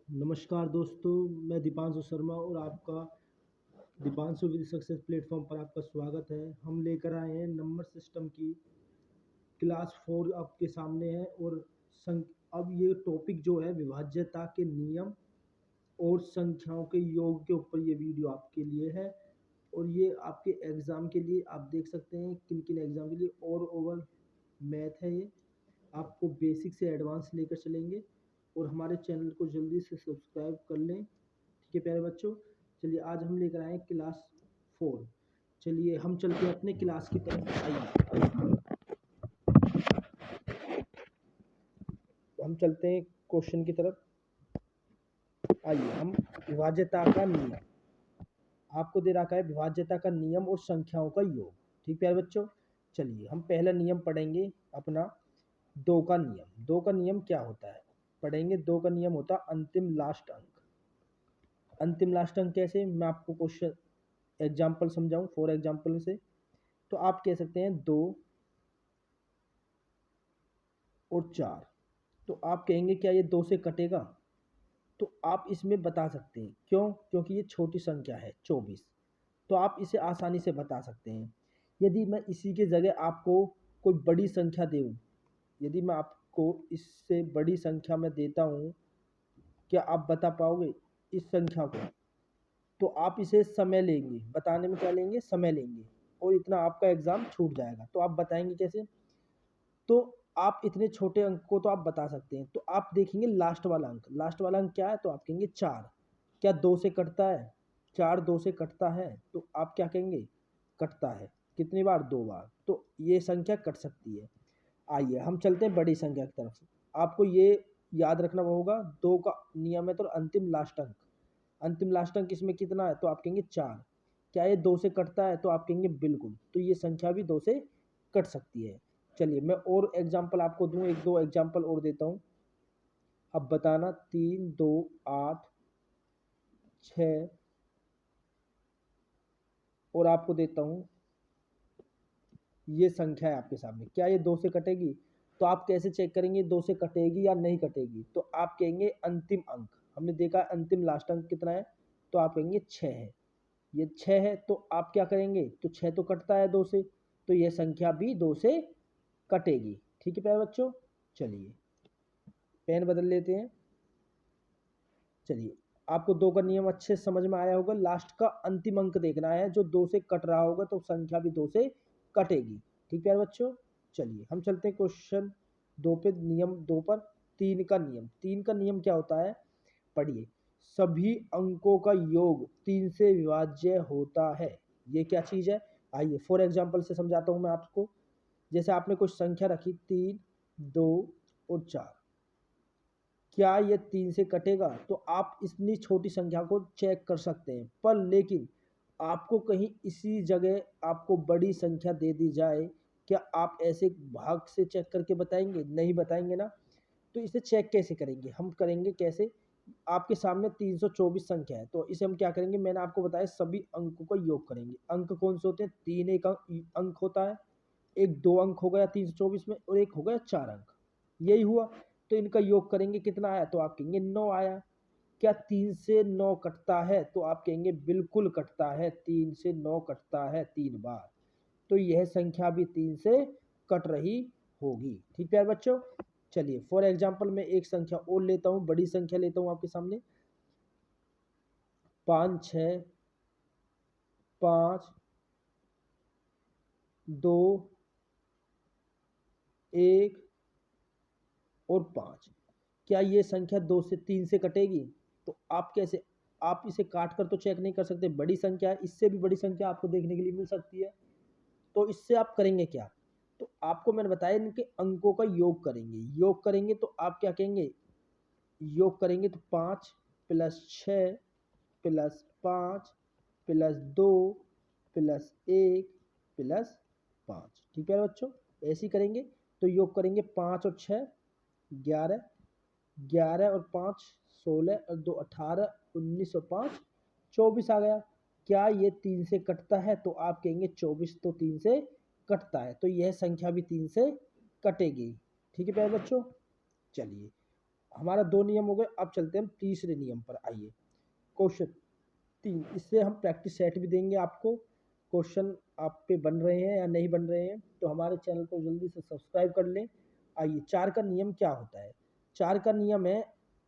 नमस्कार दोस्तों, मैं दीपांशु शर्मा और आपका दीपांशु विद सक्सेस प्लेटफॉर्म पर आपका स्वागत है। हम लेकर आए हैं नंबर सिस्टम की क्लास 4 आपके सामने है और अब ये टॉपिक जो है विभाज्यता के नियम और संख्याओं के योग के ऊपर ये वीडियो आपके लिए है। और ये आपके एग्ज़ाम के लिए आप देख सकते हैं किन किन एग्ज़ाम के लिए और ओवर मैथ है। ये आपको बेसिक से एडवांस लेकर चलेंगे और हमारे चैनल को जल्दी से सब्सक्राइब कर लें। ठीक है प्यारे बच्चों, चलिए आज हम लेकर आए क्लास 4। चलिए हम चलते हैं अपने क्लास की तरफ। आइए हम चलते हैं क्वेश्चन की तरफ। आइए हम विभाज्यता का नियम आपको दे रखा है, विभाज्यता का नियम और संख्याओं का योग। ठीक प्यारे बच्चों, चलिए हम पहला नियम पढ़ेंगे अपना दो का नियम। दो का नियम क्या होता है पढ़ेंगे। दो का नियम होता है अंतिम लास्ट अंक। अंतिम लास्ट अंक कैसे, मैं आपको क्वेश्चन एग्जाम्पल समझाऊं। फॉर एग्जाम्पल से तो आप कह सकते हैं 2 और 4। तो आप कहेंगे क्या ये 2 से कटेगा? तो आप इसमें बता सकते हैं क्यों, क्योंकि ये छोटी संख्या है 24। तो आप इसे आसानी से बता सकते हैं। यदि मैं इसी के जगह आपको कोई बड़ी संख्या दूँ, यदि मैं आपको इससे बड़ी संख्या में देता हूँ, क्या आप बता पाओगे इस संख्या को? तो आप इसे समय लेंगे बताने में, क्या लेंगे? समय लेंगे, और इतना आपका एग्ज़ाम छूट जाएगा। तो आप बताएंगे कैसे? तो आप इतने छोटे अंक को तो आप बता सकते हैं। तो आप देखेंगे लास्ट वाला अंक। लास्ट वाला अंक क्या है? तो आप कहेंगे 4। क्या 2 से कटता है? 4 2 से कटता है, तो आप क्या कहेंगे? कटता है। कितनी बार? 2 बार। तो ये संख्या कट सकती है। आइए हम चलते हैं बड़ी संख्या की तरफ। आपको ये याद रखना होगा, 2 का नियम है तो अंतिम लास्ट अंक। अंतिम लास्ट अंक इसमें कितना है? तो आप कहेंगे 4। क्या ये 2 से कटता है? तो आप कहेंगे बिल्कुल। तो ये संख्या भी 2 से कट सकती है। चलिए मैं और एग्जाम्पल आपको दूं, एक दो एग्जाम्पल और देता हूं। अब बताना 3 2 8 6, और आपको देता हूं ये संख्या है आपके सामने। क्या ये 2 से कटेगी? तो आप कैसे चेक करेंगे 2 से कटेगी या नहीं कटेगी? तो आप कहेंगे अंतिम अंक। हमने देखा अंतिम लास्ट अंक कितना है, तो आप कहेंगे 6 है। ये 6 है, तो आप क्या करेंगे? तो 6 तो कटता है 2 से, तो ये संख्या भी 2 से कटेगी। ठीक है प्यारे बच्चों, चलिए पेन बदल लेते हैं। चलिए आपको 2 का नियम अच्छे से समझ में आया होगा। लास्ट का अंतिम अंक देखना है, जो 2 से कट रहा होगा तो संख्या भी 2 से कटेगी। ठीक है बच्चों, चलिए हम चलते हैं क्वेश्चन 2 पे, नियम 2 पर। 3 का नियम। 3 का नियम क्या होता है पढ़िए। सभी अंकों का योग 3 से विभाज्य होता है। ये क्या चीज़ है? आइए फॉर एग्जाम्पल से समझाता हूँ मैं आपको। जैसे आपने कुछ संख्या रखी 3 2 और 4। क्या ये 3 से कटेगा? तो आप इतनी छोटी संख्या को चेक कर सकते हैं, पर लेकिन आपको कहीं इसी जगह आपको बड़ी संख्या दे दी जाए, क्या आप ऐसे भाग से चेक करके बताएंगे? नहीं बताएंगे ना। तो इसे चेक कैसे करेंगे? हम करेंगे कैसे? आपके सामने 324 संख्या है, तो इसे हम क्या करेंगे? मैंने आपको बताया सभी अंकों का योग करेंगे। अंक कौन से होते हैं? 3 एक अंक होता है, एक 2 अंक हो गया 324 में, और एक हो गया 4 अंक। यही हुआ। तो इनका योग करेंगे, कितना आया? तो आप कहेंगे 9 आया। क्या 3 से 9 कटता है? तो आप कहेंगे बिल्कुल कटता है। 3 से 9 कटता है 3 बार। तो यह संख्या भी 3 से कट रही होगी। ठीक है बच्चों, चलिए फॉर एग्जाम्पल मैं एक संख्या और लेता हूँ, बड़ी संख्या लेता हूँ आपके सामने। 5 6 5 2 1 और 5। क्या ये संख्या 2 से 3 से कटेगी? तो आप कैसे? आप इसे काट कर तो चेक नहीं कर सकते, बड़ी संख्या है, इससे भी बड़ी संख्या आपको देखने के लिए मिल सकती है। तो इससे आप करेंगे क्या? तो आपको मैंने बताया इनके अंकों का योग करेंगे। योग करेंगे तो आप क्या कहेंगे? योग करेंगे तो 5 plus 6 plus 5 plus 2 plus 1 plus 5। ठीक है बच्चों, ऐसे ही करेंगे। तो योग करेंगे 5 और 6 11, 11 और 5 16 और 2 18, 19 और 5 24 आ गया। क्या ये 3 से कटता है? तो आप कहेंगे 24 तो 3 से कटता है, तो यह संख्या भी 3 से कटेगी। ठीक है प्यारे बच्चों, चलिए हमारा 2 नियम हो गए। अब चलते हैं हम तीसरे नियम पर। आइए क्वेश्चन 3, इससे हम प्रैक्टिस सेट भी देंगे आपको। क्वेश्चन आप पे बन रहे हैं या नहीं बन रहे हैं तो हमारे चैनल को जल्दी से सब्सक्राइब कर लें। आइए 4 का नियम क्या होता है। 4 का नियम है,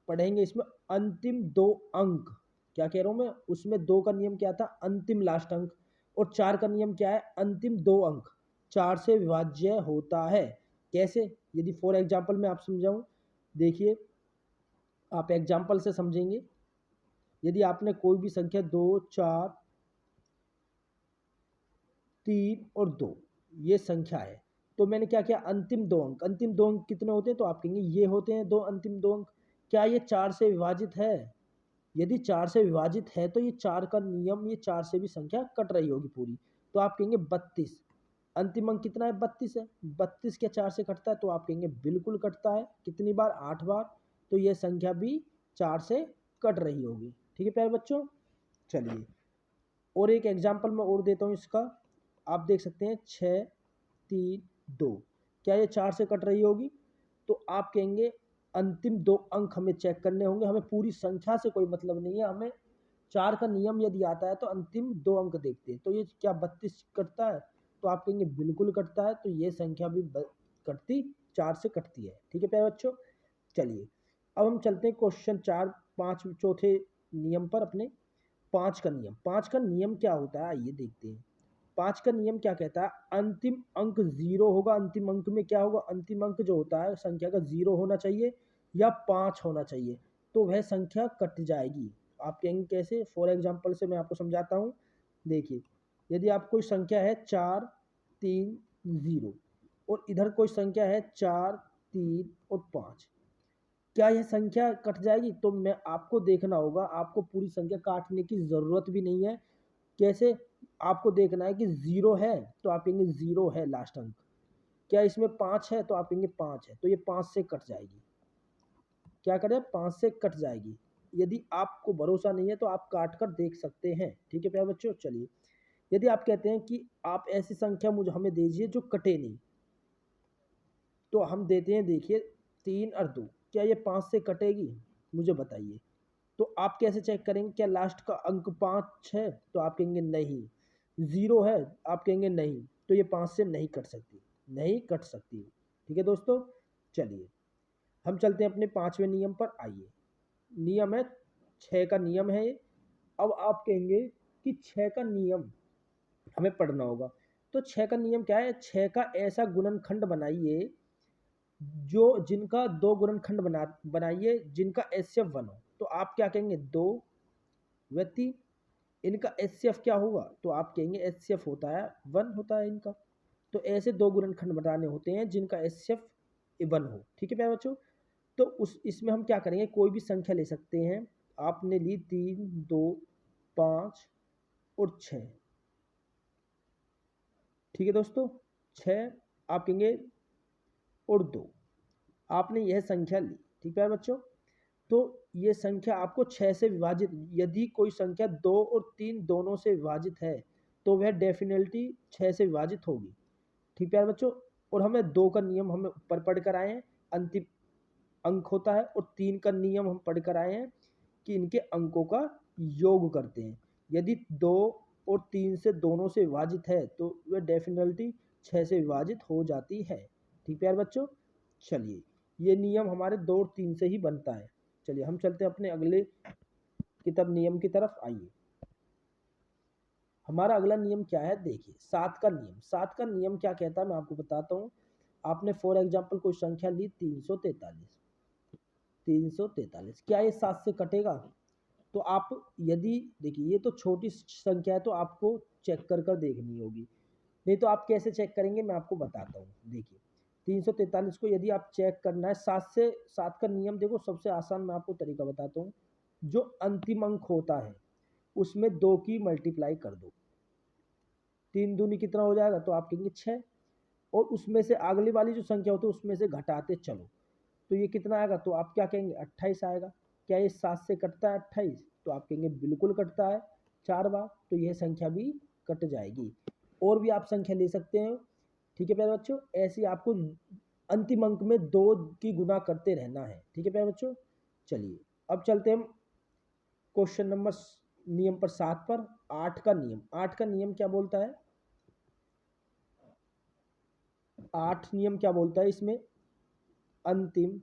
पढ़ेंगे इसमें अंतिम 2 अंक। क्या कह रहा हूँ मैं, उसमें 2 का नियम क्या था, अंतिम लास्ट अंक। और 4 का नियम क्या है, अंतिम 2 अंक 4 से विभाज्य होता है। कैसे, यदि फॉर एग्जाम्पल मैं आप समझाऊँ, देखिए आप एग्जाम्पल से समझेंगे। यदि आपने कोई भी संख्या 2, 4, 3 और 2 ये संख्या है, तो मैंने क्या किया, अंतिम 2 अंक। अंतिम 2 अंक कितने होते हैं, तो आप कहेंगे ये होते हैं 2 अंतिम 2 अंक। क्या ये 4 से विभाजित है, यदि 4 से विभाजित है तो ये 4 का नियम, ये 4 से भी संख्या कट रही होगी पूरी। तो आप कहेंगे 32, अंतिम अंक कितना है, 32 है। 32 क्या 4 से कटता है, तो आप कहेंगे बिल्कुल कटता है। कितनी बार, 8 बार। तो ये संख्या भी 4 से कट रही होगी। ठीक है प्यारे बच्चों। चलिए और एक एग्जाम्पल मैं और देता हूँ इसका। आप देख सकते हैं 6, 3, 2, क्या ये 4 से कट रही होगी, तो आप कहेंगे अंतिम 2 अंक हमें चेक करने होंगे। हमें पूरी संख्या से कोई मतलब नहीं है, हमें 4 का नियम यदि आता है तो अंतिम 2 अंक देखते हैं। तो ये क्या 32 कटता है, तो आप कहेंगे बिल्कुल कटता है। तो ये संख्या भी कटती, 4 से कटती है। ठीक है प्यारे बच्चों। चलिए अब हम चलते हैं क्वेश्चन 4, 5 चौथे नियम पर अपने। 5 का नियम, 5 का नियम क्या होता है आइए देखते हैं। 5 का नियम क्या कहता है, अंतिम अंक 0 होगा। अंतिम अंक में क्या होगा, अंतिम अंक जो होता है संख्या का 0 होना चाहिए या 5 होना चाहिए, तो वह संख्या कट जाएगी। आप कहेंगे कैसे, फॉर एग्जाम्पल से मैं आपको समझाता हूँ। देखिए यदि आप कोई संख्या है 4, 3, 0 और इधर कोई संख्या है 4, 3 और 5, क्या यह संख्या कट जाएगी, तो मैं आपको देखना होगा। आपको पूरी संख्या काटने की ज़रूरत भी नहीं है। कैसे, आपको देखना है कि 0 है तो आप कहेंगे 0 है लास्ट अंक। क्या इसमें 5 है, तो आप कहेंगे 5 है, तो ये 5 से कट जाएगी। क्या करें, 5 से कट जाएगी। यदि आपको भरोसा नहीं है तो आप काट कर देख सकते हैं। ठीक है प्यारे बच्चों। चलिए यदि आप कहते हैं कि आप ऐसी संख्या मुझे हमें दीजिए जो कटे नहीं, तो हम देते हैं, देखिए 3 और 2, क्या ये 5 से कटेगी, मुझे बताइए। तो आप कैसे चेक करेंगे, क्या लास्ट का अंक 5 है, तो आप कहेंगे नहीं। 0 है, आप कहेंगे नहीं, तो ये 5 से नहीं कट सकती, नहीं कट सकती। ठीक है दोस्तों। चलिए हम चलते हैं अपने 5वें नियम पर। आइए नियम है 6 का नियम है ये। अब आप कहेंगे कि 6 का नियम हमें पढ़ना होगा। तो 6 का नियम क्या है, 6 का ऐसा गुणनखंड बनाइए जो जिनका 2 गुणनखंड बनाइए जिनका एचसीएफ 1 हो। तो आप क्या कहेंगे, 2 व 3, इनका एचसीएफ क्या होगा, तो आप कहेंगे एचसीएफ होता है 1 होता है इनका। तो ऐसे 2 गुणनखंड बनाने होते हैं जिनका एचसीएफ 1 हो। ठीक है प्यारे बच्चों। तो उस इसमें हम क्या करेंगे, कोई भी संख्या ले सकते हैं। आपने ली 3, 2, 5 और 6। ठीक है दोस्तों, 6 आप कहेंगे और 2, आपने यह संख्या ली। ठीक है बच्चों। तो ये संख्या आपको 6 से विभाजित, यदि कोई संख्या 2 और 3 दोनों से विभाजित है तो वह डेफिनेटली 6 से विभाजित होगी। ठीक प्यारे बच्चों। और हमें 2 का नियम हमें ऊपर पढ़ कर आए हैं, अंतिम अंक होता है। और 3 का नियम हम पढ़ कर आए हैं कि इनके अंकों का योग करते हैं। यदि 2 और 3 से दोनों से विभाजित है तो वह डेफिनेटली 6 से विभाजित हो जाती है। ठीक प्यारे बच्चों। चलिए ये नियम हमारे 2 और 3 से ही बनता है। चलिए हम चलते हैं अपने अगले नियम की तरफ। आइए हमारा अगला नियम क्या है, देखिए 7 का नियम। 7 का नियम क्या कहता है मैं आपको बताता हूँ। आपने फॉर एग्जाम्पल कोई संख्या ली 343, 343, क्या ये 7 से कटेगा, तो आप यदि देखिए ये तो छोटी संख्या है तो आपको चेक कर कर देखनी होगी। नहीं तो आप कैसे चेक करेंगे मैं आपको बताता हूँ। देखिए 343 को यदि आप चेक करना है 7 से, 7 का नियम देखो सबसे आसान मैं आपको तरीका बताता हूँ। जो अंतिम अंक होता है उसमें 2 की मल्टीप्लाई कर दो, 3 दूनी कितना हो जाएगा, तो आप कहेंगे 6। और उसमें से अगली वाली जो संख्या होती है उसमें से घटाते चलो, तो ये कितना आएगा, तो आप क्या कहेंगे 28 आएगा। क्या ये 7 से कटता है 28, तो आप कहेंगे बिल्कुल कटता है 4 बार, तो यह संख्या भी कट जाएगी। और भी आप संख्या ले सकते हैं। ठीक है प्यारे बच्चों, ऐसी आपको अंतिम अंक में 2 की गुना करते रहना है। ठीक है प्यारे बच्चों, चलिए अब चलते हम क्वेश्चन नंबर नियम पर 7 पर। 8 का नियम, 8 का नियम क्या बोलता है? 8 नियम क्या बोलता है इसमें? अंतिम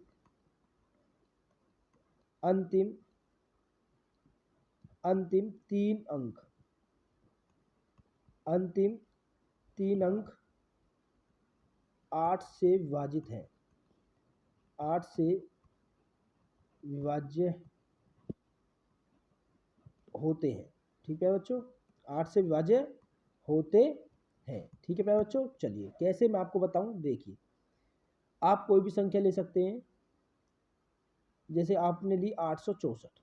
अंतिम अंतिम 3 अंक, अंतिम 3 अंक 8 से विभाजित है, 8 से विभाज्य होते हैं। ठीक है बच्चों, 8 से विभाज्य होते हैं। ठीक है प्यारे बच्चों, चलिए कैसे मैं आपको बताऊं। देखिए, आप कोई भी संख्या ले सकते हैं, जैसे आपने ली 864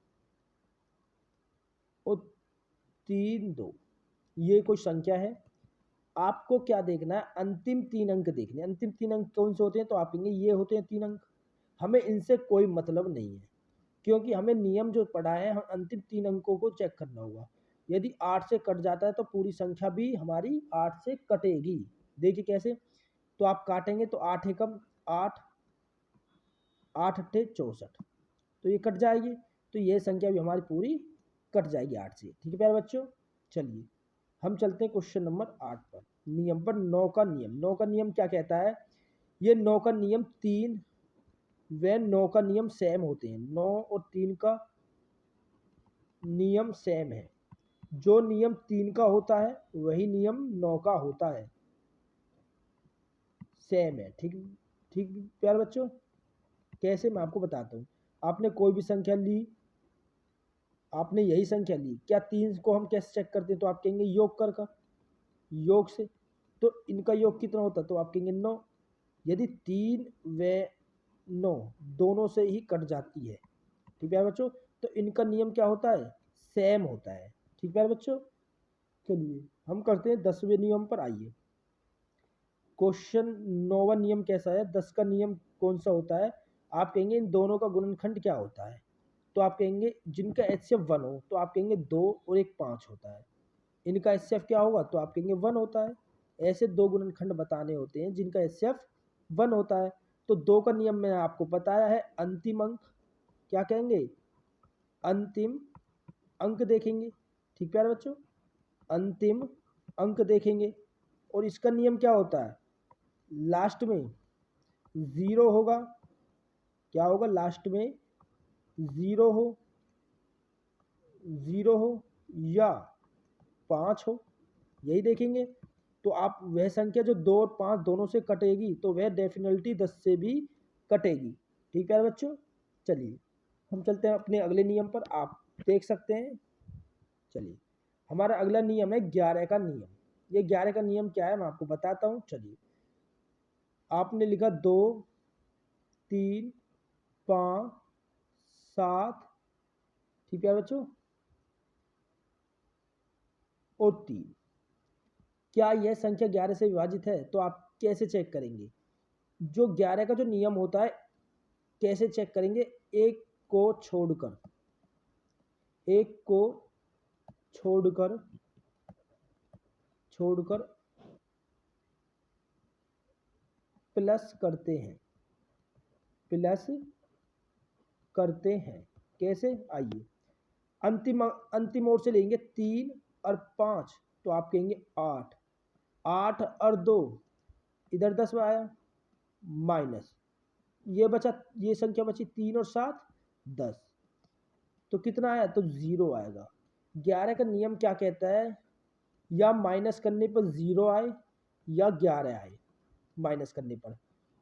और 3 2, ये कोई संख्या है। आपको क्या देखना है? अंतिम 3 अंक देखने। अंतिम 3 अंक कौन से होते हैं? तो आप कहेंगे ये होते हैं 3 अंक। हमें इनसे कोई मतलब नहीं है, क्योंकि हमें नियम जो पढ़ा है, हम अंतिम 3 अंकों को चेक करना होगा। यदि 8 से कट जाता है तो पूरी संख्या भी हमारी 8 से कटेगी। देखिए कैसे, तो आप काटेंगे तो 8 एकम 8, 8 अट्ठे 64, तो ये कट जाएगी, तो ये संख्या भी हमारी पूरी कट जाएगी 8 से। ठीक है प्यारे बच्चों, चलिए हम चलते हैं क्वेश्चन नंबर 8 पर। नियम पर 9 का नियम। 9 का नियम क्या कहता है? ये 9 का नियम 3 व 9 का नियम सेम होते हैं। 9 और 3 का नियम सेम है। जो नियम 3 का होता है वही नियम 9 का होता है, सेम है। ठीक ठीक प्यारे बच्चों, कैसे मैं आपको बताता हूँ। आपने कोई भी संख्या ली, आपने यही संख्या ली, क्या 3 को हम कैसे चेक करते हैं? तो आप कहेंगे योग कर का, योग से। तो इनका योग कितना होता है? तो आप कहेंगे 9। यदि 3 व 9 दोनों से ही कट जाती है, ठीक है बच्चों, तो इनका नियम क्या होता है? सेम होता है। ठीक है बच्चों, चलिए हम करते हैं 10वें नियम पर। आइए, क्वेश्चन 9वां नियम कैसा है? 10 का नियम कौन सा होता है? आप कहेंगे इन दोनों का गुणनखंड क्या होता है? तो आप कहेंगे जिनका एचसीएफ 1 हो, तो आप कहेंगे 2 और 1 5 होता है। इनका एचसीएफ क्या होगा? तो आप कहेंगे 1 होता है। ऐसे 2 गुणनखंड बताने होते हैं जिनका एचसीएफ 1 होता है। तो 2 का नियम मैंने आपको बताया है, अंतिम अंक, क्या कहेंगे? अंतिम अंक देखेंगे। ठीक प्यारे बच्चों, अंतिम अंक देखेंगे। और इसका नियम क्या होता है? लास्ट में 0 होगा, क्या होगा? लास्ट में 0 हो, 0 हो या 5 हो, यही देखेंगे। तो आप वह संख्या जो 2 और 5 दोनों से कटेगी, तो वह डेफिनेटली 10 से भी कटेगी। ठीक है बच्चों, चलिए हम चलते हैं अपने अगले नियम पर। आप देख सकते हैं, चलिए हमारा अगला नियम है 11 का नियम। ये 11 का नियम क्या है मैं आपको बताता हूँ। चलिए, आपने लिखा 2 3 5 7, ठीक है बच्चों, और 3, क्या यह संख्या 11 से विभाजित है? तो आप कैसे चेक करेंगे? जो 11 का जो नियम होता है, कैसे चेक करेंगे? एक को छोड़कर, एक को छोड़कर छोड़कर प्लस करते हैं, प्लस करते हैं। कैसे? आइए, अंतिम अंतिम ओर से लेंगे 3 और 5, तो आप कहेंगे 8, 8 और 2, इधर 10 में आया, माइनस ये बचा, ये संख्या बची 3 और 7 10, तो कितना आया? तो 0 आएगा। 11 का नियम क्या कहता है? या माइनस करने पर 0 आए या 11 आए। माइनस करने पर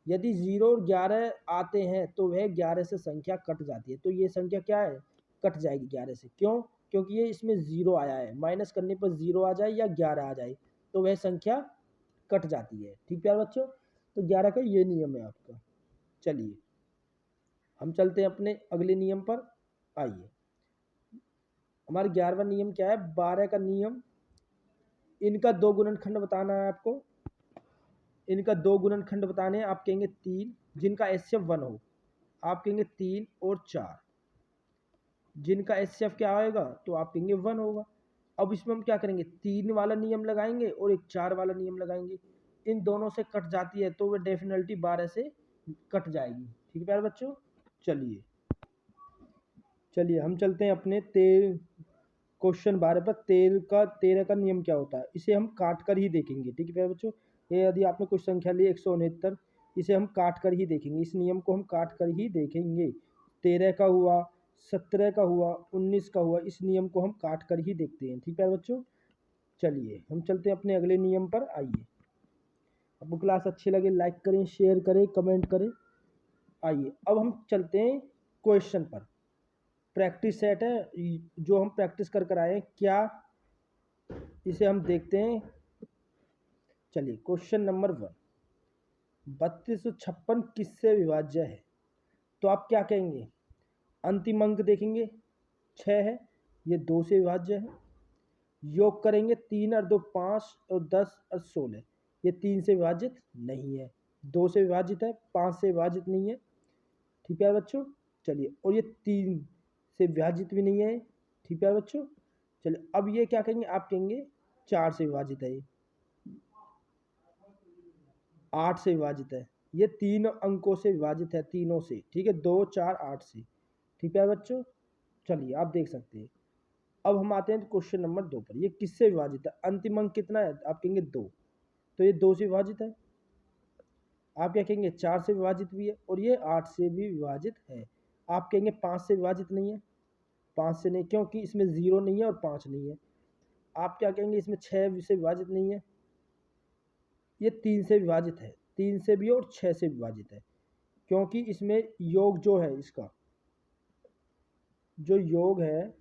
यदि 0 और 11 आते हैं तो वह 11 से संख्या कट जाती है। तो ये संख्या क्या है? कट जाएगी 11 से। क्यों? क्योंकि ये इसमें 0 आया है। माइनस करने पर 0 आ जाए या 11 आ जाए तो वह संख्या कट जाती है। ठीक प्यारे बच्चों, तो 11 का ये नियम है आपका। चलिए हम चलते हैं अपने अगले नियम पर। आइए, हमारा 11वां नियम क्या है? 12 का नियम। इनका 2 गुणनखंड बताना है आपको। इनका 2 गुणनखंड बताने हैं। आप कहेंगे 3, जिनका एचसीएफ 1 हो, आप कहेंगे 3 और 4, जिनका एचसीएफ क्या आएगा? तो आप कहेंगे 1 होगा। अब इसमें हम क्या करेंगे? 3 वाला नियम लगाएंगे और एक 4 वाला नियम लगाएंगे। इन दोनों से कट जाती है तो वह डेफिनेटली 12 से कट जाएगी। ठीक है प्यारे बच्चों, चलिए हम चलते हैं अपने क्वेश्चन 12 पर। 13 का नियम क्या होता है, इसे हम काट कर ही देखेंगे। ठीक है प्यारे बच्चों, ये यदि आपने कुछ संख्या ली 169, इसे हम काट कर ही देखेंगे, इस नियम को हम काट कर ही देखेंगे। 13 का हुआ, 17 का हुआ, 19 का हुआ, इस नियम को हम काट कर ही देखते हैं। ठीक है प्यारे बच्चों, चलिए हम चलते हैं अपने अगले नियम पर। आइए, आपको क्लास अच्छी लगे लाइक करें, शेयर करें, कमेंट करें। आइए अब हम चलते हैं क्वेश्चन पर। प्रैक्टिस सेट है जो हम प्रैक्टिस कर कर आए हैं, क्या इसे हम देखते हैं। चलिए क्वेश्चन नंबर 1, 3256 किससे विभाज्य है। तो आप क्या कहेंगे, अंतिम अंक देखेंगे 6 है, ये 2 से विभाज्य है। योग करेंगे 3 और 2 5 और 10 और 16, ये 3 से विभाजित नहीं है। 2 से विभाजित है, 5 से विभाजित नहीं है। ठीक है बच्चों, चलिए, और ये 3 से विभाजित भी नहीं है। ठीक है बच्चों, चलिए अब ये क्या कहेंगे, आप कहेंगे 4 से विभाजित है, ये 8 से विभाजित है, ये 3 अंकों से विभाजित है, तीनों से। ठीक है, 2 4 8 से। ठीक है बच्चों, चलिए आप देख सकते हैं। अब हम आते हैं क्वेश्चन नंबर 2 पर। ये किससे विभाजित है, अंतिम अंक कितना है, आप कहेंगे 2, तो ये 2 से विभाजित है। आप क्या कहेंगे 4 से विभाजित भी है, और ये 8 से भी विभाजित है। आप कहेंगे 5 से विभाजित नहीं है, 5 से नहीं, क्योंकि इसमें 0 नहीं है और 5 नहीं है। आप क्या कहेंगे इसमें 6 से विभाजित नहीं है, ये 3 से विभाजित है, 3 से भी और 6 से विभाजित है, क्योंकि इसमें योग जो है, इसका जो योग है,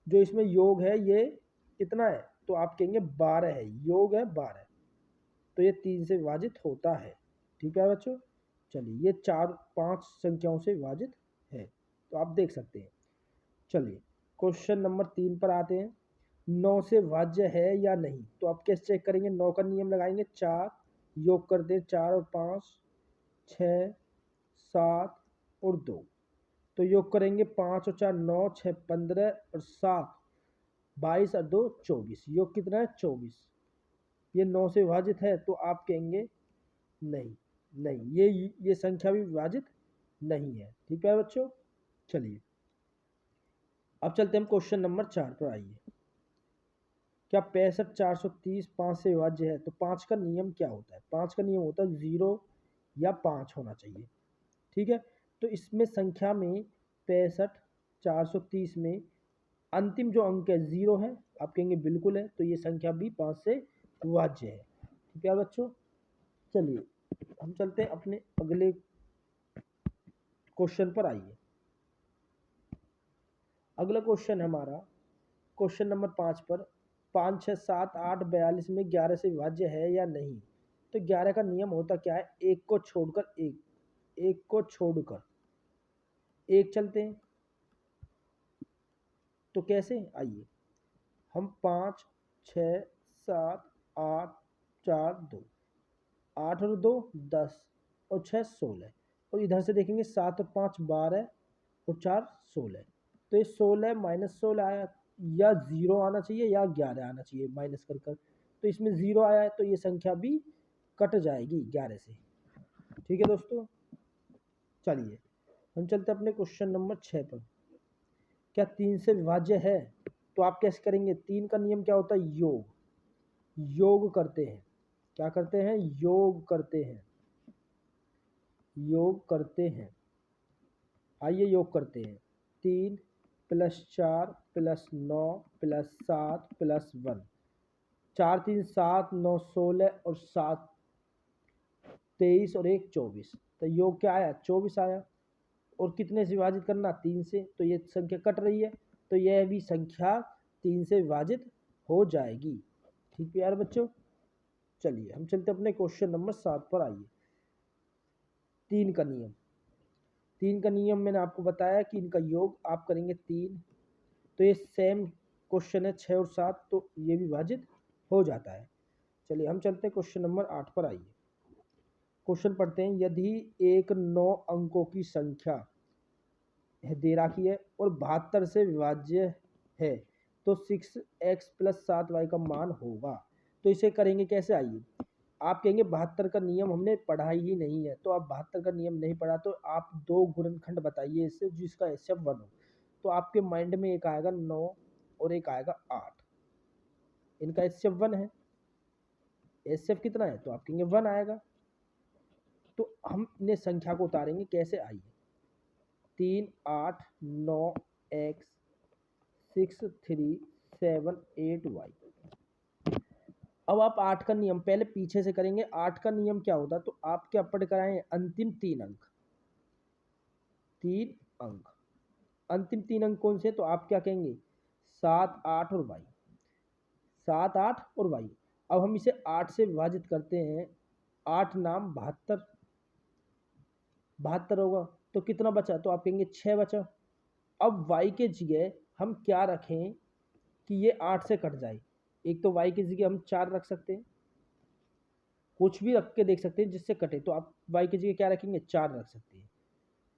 जो इसमें योग है ये कितना है, तो आप कहेंगे 12 है, योग है 12, तो ये 3 से विभाजित होता है। ठीक है बच्चों, चलिए ये 4 5 संख्याओं से विभाजित है, तो आप देख सकते हैं। चलिए क्वेश्चन नंबर 3 पर आते हैं। 9 से विभाज्य है या नहीं, तो आप कैसे चेक करेंगे, 9 का नियम लगाएंगे, 4 योग कर दें, 4 और 5 6 7 और 2, तो योग करेंगे 5 और 4 9 6 15 और 7 22 और 2 24, योग कितना है 24। ये 9 से विभाजित है, तो आप कहेंगे नहीं, नहीं ये संख्या भी विभाजित नहीं है। ठीक है बच्चों, चलिए अब चलते हैं हम क्वेश्चन नंबर 4 पर। आइए, क्या 65 430 5 से विभाज्य है, तो 5 का नियम क्या होता है, 5 का नियम होता है 0 या 5 होना चाहिए। ठीक है, तो इसमें संख्या में 65 430 में अंतिम जो अंक है 0 है, आप कहेंगे बिल्कुल है, तो ये संख्या भी 5 से विभाज्य है। ठीक है बच्चों, चलिए हम चलते हैं अपने अगले क्वेश्चन पर। आइए, अगला क्वेश्चन है हमारा क्वेश्चन नंबर 5 पर। 5 6 7 8 42 में 11 से विभाज्य है या नहीं, तो 11 का नियम होता क्या है, एक को छोड़कर एक को छोड़कर एक चलते हैं। तो कैसे, आइए हम 5 6 7 8 4 2, 8 और 2 10 और 6 16, और इधर से देखेंगे 7 और 5 12 और 4 16, तो ये 16 माइनस 16 आया, या 0 आना चाहिए या 11 आना चाहिए माइनस कर कर, तो इसमें 0 आया है, तो ये संख्या भी कट जाएगी 11 से। ठीक है दोस्तों, चलिए हम चलते हैं अपने क्वेश्चन नंबर 6 पर। क्या 3 से विभाज्य है, तो आप कैसे करेंगे, 3 का नियम क्या होता है, योग करते हैं, क्या करते हैं, योग करते हैं। आइए योग करते हैं, 3 + 4 + 9 + 7 + 1, 4 3 7 9 16 और 7 23 और 1 24, तो योग क्या आया 24 आया, और कितने से विभाजित करना 3 से, तो ये संख्या कट रही है, तो यह भी संख्या 3 से विभाजित हो जाएगी। ठीक है यार बच्चों, चलिए हम चलते अपने क्वेश्चन नंबर 7 पर। आइए, 3 का नियम मैंने आपको बताया कि इनका योग आप करेंगे 3, तो ये सेम क्वेश्चन है 6 और 7, तो ये भी विभाजित हो जाता है। चलिए हम चलते हैं क्वेश्चन नंबर 8 पर। आइए, क्वेश्चन पढ़ते हैं। यदि एक 9 अंकों की संख्या दे रखी है और 72 से विभाज्य है, तो 6x + 7y का मान होगा, तो इसे करेंगे कैसे, आइए आप कहेंगे 72 का नियम हमने पढ़ा ही नहीं है, तो आप 72 का नियम नहीं पढ़ा तो आप 2 गुणनखंड बताइए इससे जिसका एचसीएफ 1 हो। तो आपके माइंड में एक आएगा 9 और एक आएगा 8, इनका एचसीएफ 1 है। एचसीएफ कितना है तो आप कहेंगे 1 आएगा। तो हम इन्हें संख्या को उतारेंगे कैसे, आइए 3 8 9 x 6 3 7 8 y। अब आप 8 का नियम पहले पीछे से करेंगे। 8 का नियम क्या होता है, तो आप क्या पढ़ कर आए हैं, अंतिम 3 अंक, 3 अंक, अंतिम 3 अंक कौन से, तो आप क्या कहेंगे 7 8 और y, 7 8 और y। अब हम इसे 8 से विभाजित करते हैं, 8 नाम 72, 72 होगा तो कितना बचा, तो आप कहेंगे 6 बचा। अब y के जगह हम क्या रखें कि ये 8 से कट जाए। एक तो y की जगह हम 4 रख सकते हैं, कुछ भी रख के देख सकते हैं जिससे कटे। तो आप y की जगह क्या रखेंगे, 4 रख सकते हैं।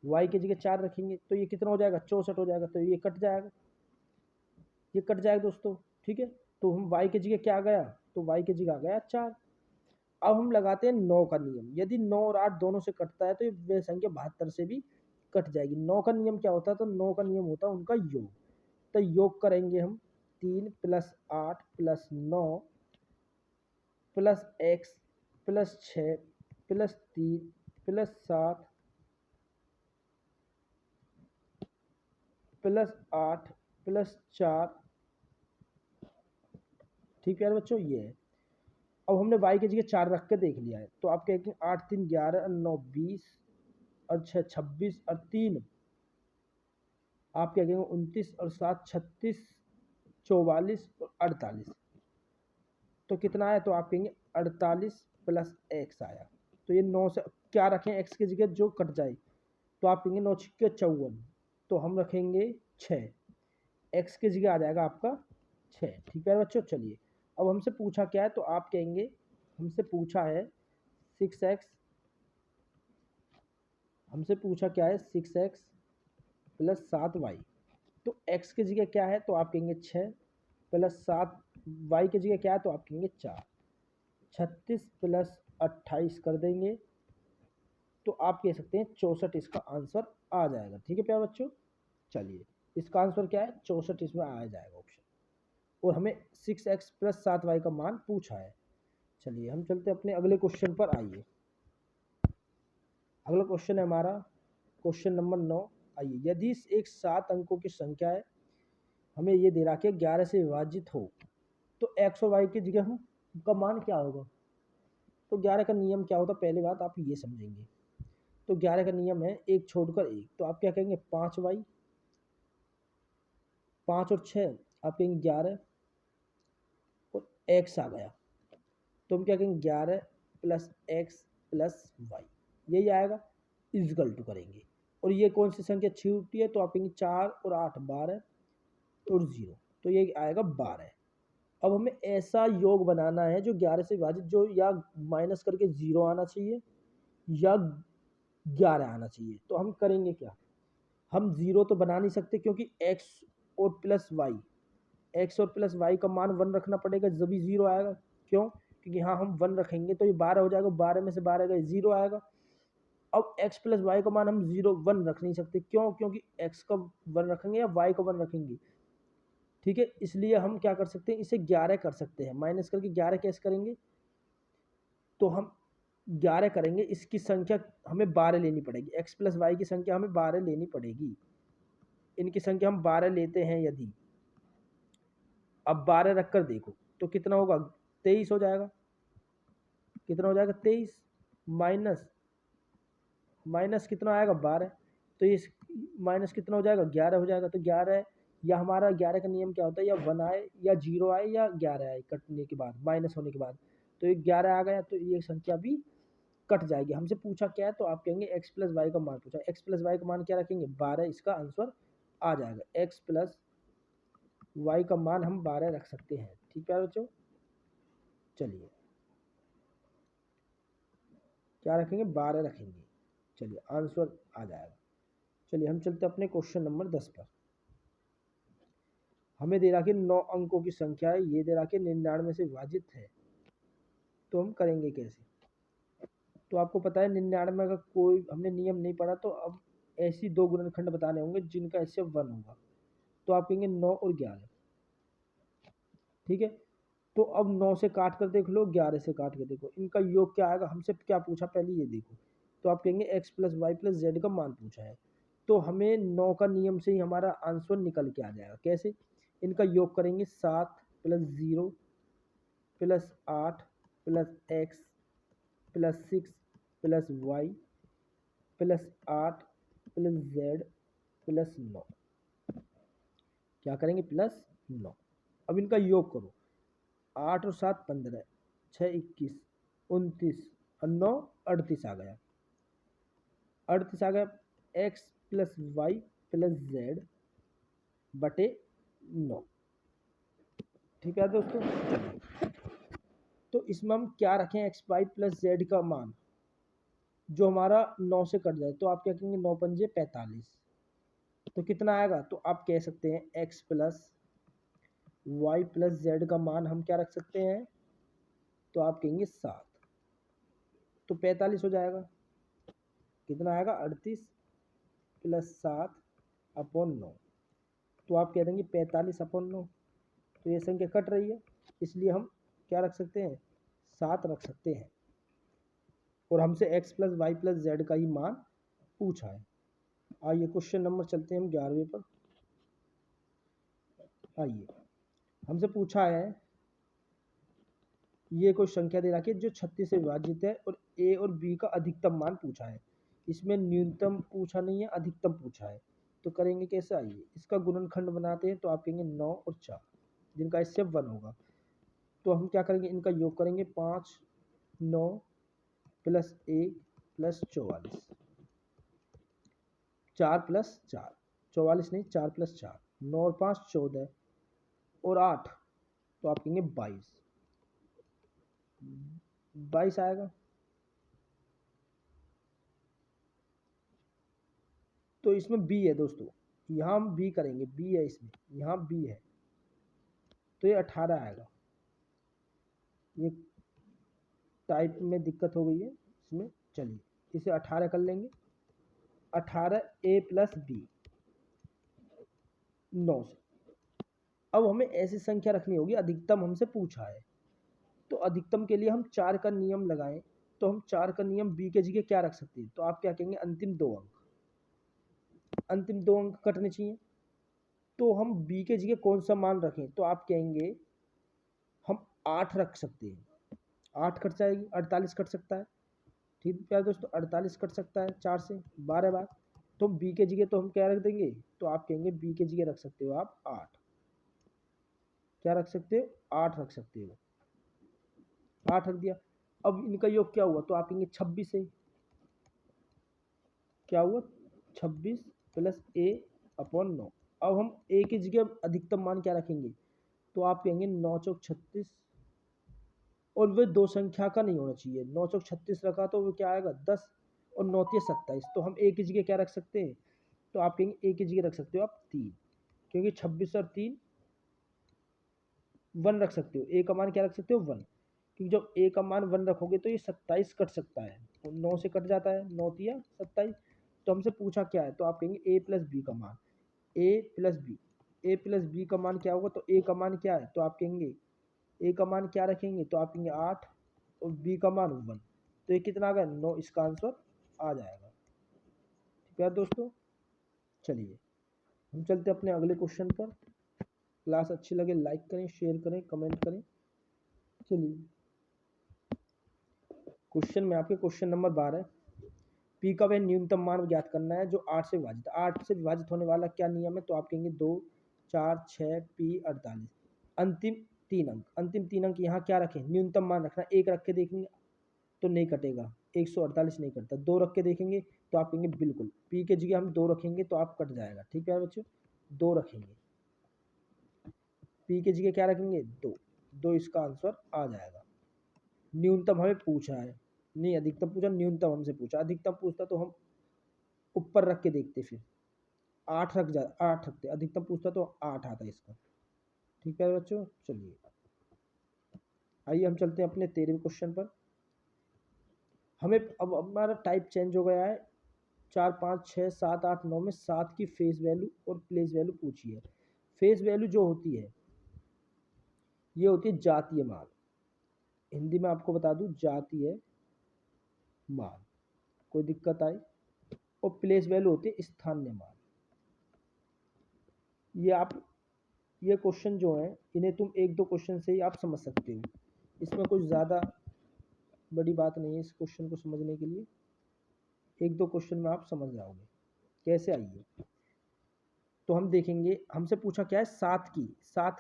y की जगह 4 रखेंगे तो ये कितना हो जाएगा, 64 हो जाएगा। तो ये कट जाएगा, ये कट जाएगा दोस्तों, ठीक है। तो हम y की जगह क्या आ गया, तो y की जगह आ गया 4। अब हम लगाते हैं 9 का नियम। यदि 9 और 8 दोनों से कटता है तो ये संख्या 72 से भी कट जाएगी। 9 का नियम क्या होता है, तो 9 का नियम होता है उनका योग। तो योग करेंगे हम 3 + 8 + 9 + x + 6 + 3 + 7 + 8 + 4। ठीक है बच्चों, ये है। अब हमने y की जगह 4 रख के देख लिया है। तो आप कहेंगे 8 3 11 और 9 20 और 6 26 और 3 आप क्या कहेंगे 29 और 7 36 44 और 48। तो कितना आया, तो आप कहेंगे 48 + x आया। तो ये 9 से क्या रखें x की जगह जो कट जाए, तो आप कहेंगे 9 6 54, तो हम रखेंगे 6, x की जगह आ जाएगा आपका 6। ठीक है बच्चों, चलिए अब हमसे पूछा क्या है, तो आप कहेंगे हमसे पूछा है 6x, हमसे पूछा क्या है 6x + 7y। तो x की जगह क्या है, तो आप कहेंगे 6 + 7, y की जगह क्या है, तो आप कहेंगे 4, 36 + 28 कर देंगे तो आप कह सकते हैं 64 इसका आंसर आ जाएगा। ठीक है प्यारे बच्चों, चलिए इसका आंसर क्या है, 64 इसमें आ जाएगा ऑप्शन। और हमें 6x + 7y का मान पूछा है। चलिए हम चलते अपने अगले क्वेश्चन पर। आइए अगला क्वेश्चन है हमारा क्वेश्चन नंबर 9। आइए, यदि एक 7 अंकों की संख्या है, हमें ये दे रखा है 11 से विभाजित हो, तो x और y की जगह हम का मान क्या होगा। तो 11 का नियम क्या होता है, पहली बात आप ये समझेंगे। तो 11 का नियम है एक छोड़कर एक, तो आप क्या कहेंगे 5y, 5 और 6 आप कहेंगे 11 और x आ गया, तो हम क्या कहेंगे 11 + x + y, यही आएगा, इक्वल टू करेंगे। और ये कौन सी संख्या छूटी है, तो आप कहेंगे 4 और 8 12 और 0, तो ये आएगा 12। अब हमें ऐसा योग बनाना है जो 11 से विभाजित, जो या माइनस करके 0 आना चाहिए या 11 आना चाहिए। तो हम करेंगे क्या, हम 0 तो बना नहीं सकते क्योंकि x और प्लस वाई, एक्स और प्लस वाई का मान 1 रखना पड़ेगा जब 0 आएगा। क्यों, क्योंकि हाँ हम 1 रखेंगे तो ये 12 हो जाएगा, 12 में से 12 गए 0 आएगा। अब x + y का मान हम 0 1 रख नहीं सकते, क्यों, क्योंकि x का 1 रखेंगे या y का 1 रखेंगे। ठीक है, इसलिए हम क्या कर सकते हैं, इसे 11 कर सकते हैं, माइनस करके 11 कैसे करेंगे, तो हम 11 करेंगे, इसकी संख्या हमें 12 लेनी पड़ेगी, x + y की संख्या हमें 12 लेनी पड़ेगी। इनकी संख्या हम 12 लेते हैं यदि, अब 12 रख कर देखो तो कितना होगा, 23 हो जाएगा। कितना हो जाएगा 23, माइनस माइनस कितना आएगा 12, तो ये माइनस कितना हो जाएगा 11 हो जाएगा। तो 11, या हमारा 11 का नियम क्या होता है, या 1 आए या 0 आए या 11 आए कटने के बाद, माइनस होने के बाद। तो ये 11 आ गया तो ये संख्या भी कट जाएगी। हमसे पूछा क्या है, तो आप कहेंगे x + y का मान पूछा, x + y का मान क्या रखेंगे 12, इसका आंसर आ जाएगा। x + y का मान हम 12 रख सकते हैं। ठीक है बच्चों, चलिए क्या रखेंगे 12 रखेंगे, चलिए आंसर आ जाएगा। चलिए हम चलते अपने क्वेश्चन नंबर 10 पर। हमें दे रखा है 9 अंकों की संख्या है, ये दे रखा है 99 से विभाजित है। तो हम करेंगे कैसे? तो आपको पता है 99 का कोई हमने नियम नहीं पढ़ा, तो अब ऐसी दो गुणनखंड बताने होंगे जिनका HCF 1 होगा। तो आप कहेंगे 9 और 11, ठीक है। तो अब 9 से काट कर देख लो, 11 से काट कर देखो, इनका योग क्या आएगा? हमसे क्या पूछा पहले ये देखो। तो आप कहेंगे x plus y plus z का मान पूछा है, तो हमें 9 का नियम से ही हमारा आंसर निकल के आ जाएगा। कैसे? इनका योग करेंगे 7 plus 0 plus 8 plus x plus 6 plus y plus 8 plus z plus 9। क्या करेंगे? प्लस 9। अब इनका योग करो, 8 और 7 15, 6 21 29 और 9 38 आ गया। 38 आ गया, x plus y plus z बटे 9। ठीक है दोस्तों, चलिए। तो इसमें हम क्या रखें? एक्स वाई प्लस जेड का मान जो हमारा 9 से कट जाए, तो आप क्या कहेंगे? 9 पंजे 45। तो कितना आएगा? तो आप कह सकते हैं x plus y plus z का मान हम क्या रख सकते हैं? तो आप कहेंगे 7, तो 45 हो जाएगा। कितना आएगा? 38 प्लस 7 अपॉन 9। तो आप कह देंगे 45 अपॉन 9। तो ये संख्या कट रही है, इसलिए हम क्या रख सकते हैं? 7 रख सकते हैं। और हमसे x plus y plus z का ही मान पूछा है। आइए क्वेश्चन नंबर चलते हैं हम 11वें पर। आइए, हमसे पूछा है, ये कोई संख्या दे रखी है जो 36 से विभाजित है और a और b का अधिकतम मान पूछा है। इसमें न्यूनतम पूछा नहीं है, अधिकतम पूछा है। तो करेंगे कैसे? आइए इसका गुणनखंड बनाते हैं। तो आप कहेंगे 9 और 4, जिनका इससे 1 होगा। तो हम क्या करेंगे? इनका योग करेंगे, 5 9 प्लस 1 प्लस 44, 4 प्लस 4 44 नहीं, 4 प्लस 4, 9 और 5 14 और 8, तो आप कहेंगे 22 आएगा। तो इसमें b है दोस्तों, यहाँ हम b करेंगे, b है इसमें, यहाँ b है, तो ये 18 आएगा। ये टाइप में दिक्कत हो गई है इसमें, चलिए इसे 18 कर लेंगे। 18 a प्लस b 9 से। अब हमें ऐसी संख्या रखनी होगी, अधिकतम हमसे पूछा है, तो अधिकतम के लिए हम 4 का नियम लगाएं। तो हम 4 का नियम b के जगह क्या रख सकते हैं? तो आप क्या कहेंगे? अंतिम 2 अंक, अंतिम 2 अंक कटने चाहिए। तो हम b के जगह कौन सा मान रखें? तो आप कहेंगे हम 8 रख सकते हैं। 8 कट जाएगी, 48 कट सकता है। ठीक है दोस्तों, 48 कट सकता है 4 से 12 बार। तो b के जगह तो हम क्या रख देंगे? तो आप कहेंगे b के जगह रख सकते हो आप 8। क्या रख सकते हो? 8 रख सकते हो। 8 रख दिया। अब इनका योग क्या हुआ? तो आप कहेंगे 26 है। क्या हुआ? 26 प्लस a अपॉन 9। अब हम a की जगह अधिकतम मान क्या रखेंगे? तो आप कहेंगे 9 चौक 36, और वे दो संख्या का नहीं होना चाहिए। 9 चौक 36 रखा तो वो क्या आएगा? 10, और 9 तिया 27। तो हम a की जगह क्या रख सकते हैं? तो आप कहेंगे a की जगह रख सकते हो आप 3, क्योंकि 26 और 3 1 रख सकते हो। a का मान क्या रख सकते हो? 1, क्योंकि जब a का मान 1 रखोगे तो ये 27 कट सकता है, तो 9 से कट जाता है, 9 तिया 27। तो हमसे पूछा क्या है? तो आप कहेंगे a प्लस बी का मान, a plus b, a plus b का मान क्या होगा? तो a का मान क्या है? तो आप कहेंगे a का मान क्या रखेंगे? तो आप कहेंगे 8 और b का मान 1। तो ये कितना आ गया? 9। इसका आंसर आ जाएगा। ठीक है दोस्तों, चलिए हम चलते अपने अगले क्वेश्चन पर। क्लास अच्छी लगे लाइक करें, शेयर करें, कमेंट करें। चलिए क्वेश्चन में आपके क्वेश्चन नंबर 12, पी का वह न्यूनतम मान ज्ञात करना है जो 8 से विभाजित है। 8 से विभाजित होने वाला क्या नियम है? तो आप कहेंगे 2 4 6 पी 48। अंतिम 3 अंक, अंतिम 3 अंक यहाँ क्या रखें? न्यूनतम मान रखना। 1 रख के देखेंगे तो नहीं कटेगा, 148 नहीं कटता। 2 रख के देखेंगे तो आप कहेंगे बिल्कुल, पी के जगह हम 2 रखेंगे तो आप कट जाएगा। ठीक है बच्चों, 2 रखेंगे, पी के जगह क्या रखेंगे? 2, 2 इसका आंसर आ जाएगा। न्यूनतम हमें पूछा है, नहीं अधिकतम पूछा, न्यूनतम हमसे पूछा। अधिकतम पूछता तो हम ऊपर रख के देखते, फिर 8 रखते। अधिकतम पूछता तो 8 आता इसका। ठीक है बच्चों, चलिए आइए हम चलते हैं अपने 13वें क्वेश्चन पर। हमें अब हमारा टाइप चेंज हो गया है। 4, 5, 6, 7, 8, 9 में 7 की फेस वैल्यू और प्लेस वैल्यू पूछी है। फेस वैल्यू जो होती है ये होती है जातीय मान, हिंदी में आपको बता दूं जातीय मान, कोई दिक्कत आई। और प्लेस वैल्यू होती है स्थानीय मान। ये क्वेश्चन जो है इन्हें तुम एक दो क्वेश्चन से ही आप समझ सकते हो, इसमें कुछ ज़्यादा बड़ी बात नहीं है इस क्वेश्चन को समझने के लिए। एक दो क्वेश्चन में आप समझ जाओगे कैसे। आइए तो हम देखेंगे, हमसे पूछा क्या है, 7